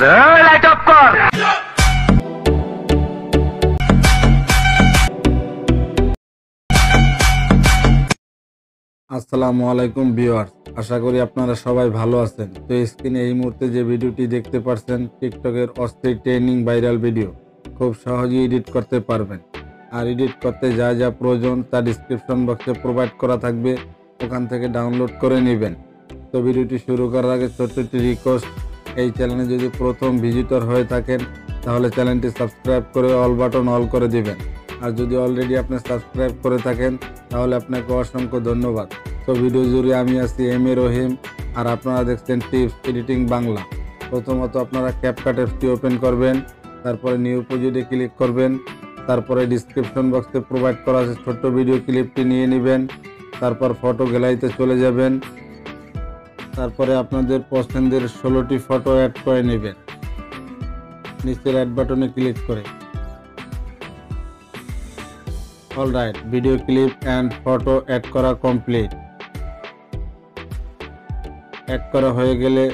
Light off কর। আসসালামু আলাইকুম ভিউয়ার্স, আশা করি আপনারা সবাই ভালো আছেন। তো স্ক্রিনে এই মুহূর্তে যে ভিডিওটি দেখতে পাচ্ছেন টিকটকের অস্থির ট্রেনিং ভাইরাল ভিডিও খুব সহজেই এডিট করতে পারবেন। আর এডিট করতে যা যা প্রয়োজন তা ডিসক্রিপশন বক্সে প্রোভাইড করা থাকবে, ওখান থেকে ডাউনলোড করে নেবেন। তো ভিডিওটি শুরু করার আগে ছোট্ট একটি রিকোয়েস্ট, এই চ্যানেলে যদি প্রথম ভিজিটর হয়ে থাকেন তাহলে চ্যানেলটি সাবস্ক্রাইব করে অল বাটন অল করে দিবেন। আর যদি অলরেডি আপনি সাবস্ক্রাইব করে থাকেন তাহলে আপনাকে অসংখ্য ধন্যবাদ। তো ভিডিও জুড়ে আমি আছি 𝐕𝐢𝐝𝐿𝐴 আর আপনারা দেখছেন টিপস এডিটিং বাংলা। প্রথমত আপনারা ক্যাপকাট অ্যাপটি ওপেন করবেন, তারপরে নিউ প্রজেক্টে ক্লিক করবেন, তারপরে ডিসক্রিপশন বক্সে প্রোভাইড করা আছে ছোট্ট ভিডিও ক্লিপটি নিয়ে নেবেন, তারপর ফটো গ্যালারিতে চলে যাবেন, তারপরে আপনাদের পছন্দের 16টি ফটো অ্যাড করে নেবেন নিচের অ্যাড বাটনে ক্লিক করে। Alright, video clip and photo add করা কমপ্লিট। অ্যাড করা হয়ে গেলে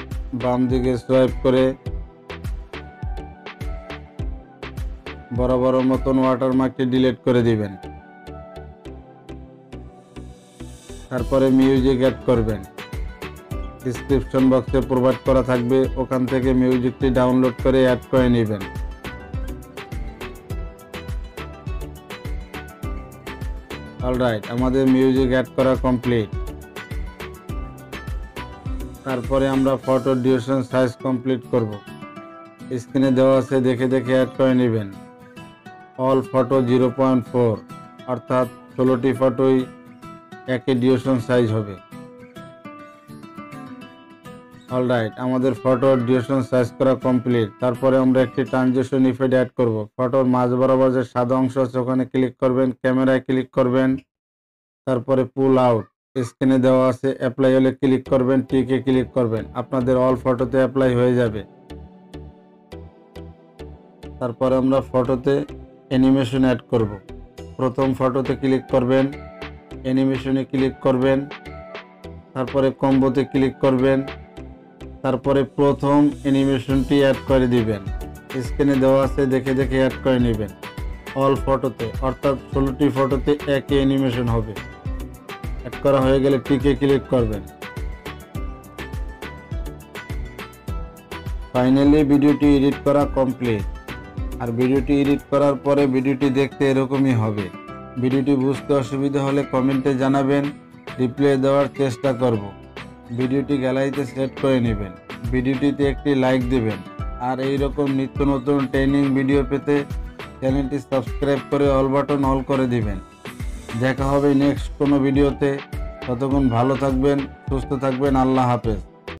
বাম দিকে সোয়াইপ করে বড় বড় মতন ওয়াটারমার্কটি ডিলিট করে দিবেন। তারপরে মিউজিক অ্যাড করবেন, ডিসক্রিপশন বক্সে প্রোভাইড করা থাকবে, ওখান থেকে মিউজিকটি ডাউনলোড করে অ্যাড করে নেবেন। অলরাইট, আমাদের মিউজিক অ্যাড করা কমপ্লিট। তারপরে আমরা ফটো ডিউরেশন সাইজ কমপ্লিট করব। স্ক্রিনে দেওয়া আছে, দেখে দেখে অ্যাড করে নেবেন। অল ফটো 0.4 অর্থাৎ 16টি ফটোই একই ডিউরেশন সাইজ হবে। অলরাইট, আমাদের ফটোর ডিউরেশন সাইজ করা কমপ্লিট। তারপরে আমরা একটি ট্রানজিশন ইফেক্ট অ্যাড করব। ফটোর মাঝ বরাবর যে সাদা অংশ আছে ওখানে ক্লিক করবেন, ক্যামেরায় ক্লিক করবেন, তারপরে পুল আউট। স্ক্রিনে দেওয়া আছে অ্যাপ্লাই হলে ক্লিক করবেন, টিকে ক্লিক করবেন, আপনাদের অল ফটোতে অ্যাপ্লাই হয়ে যাবে। তারপরে আমরা ফটোতে অ্যানিমেশন অ্যাড করব। প্রথম ফটোতে ক্লিক করবেন, অ্যানিমেশনে ক্লিক করবেন, তারপরে কম্বোতে ক্লিক করবেন, তারপরে প্রথম অ্যানিমেশনটি অ্যাড করে দিবেন। স্ক্রিনে দেওয়া আছে, দেখে দেখে অ্যাড করে নেবেন অল ফটোতে, অর্থাৎ 16টি ফটোতে একই অ্যানিমেশন হবে। অ্যাড করা হয়ে গেলে টিকে ক্লিক করবেন। ফাইনালি ভিডিওটি এডিট করা কমপ্লিট। আর ভিডিওটি এডিট করার পরে ভিডিওটি দেখতে এরকমই হবে। ভিডিওটি বুঝতে অসুবিধা হলে কমেন্টে জানাবেন, রিপ্লাই দেওয়ার চেষ্টা করব। ভিডিওটি গ্যালারিতে সেভ করে নেবেন, ভিডিওটিতে একটি লাইক দিবেন। আর এই রকম নিত্য নতুন ট্রেনিং ভিডিও পেতে চ্যানেলটি সাবস্ক্রাইব করে অল বাটন অল করে দিবেন। দেখা হবে নেক্সট কোনো ভিডিওতে। ততক্ষণ ভালো থাকবেন, সুস্থ থাকবেন। আল্লাহ হাফেজ।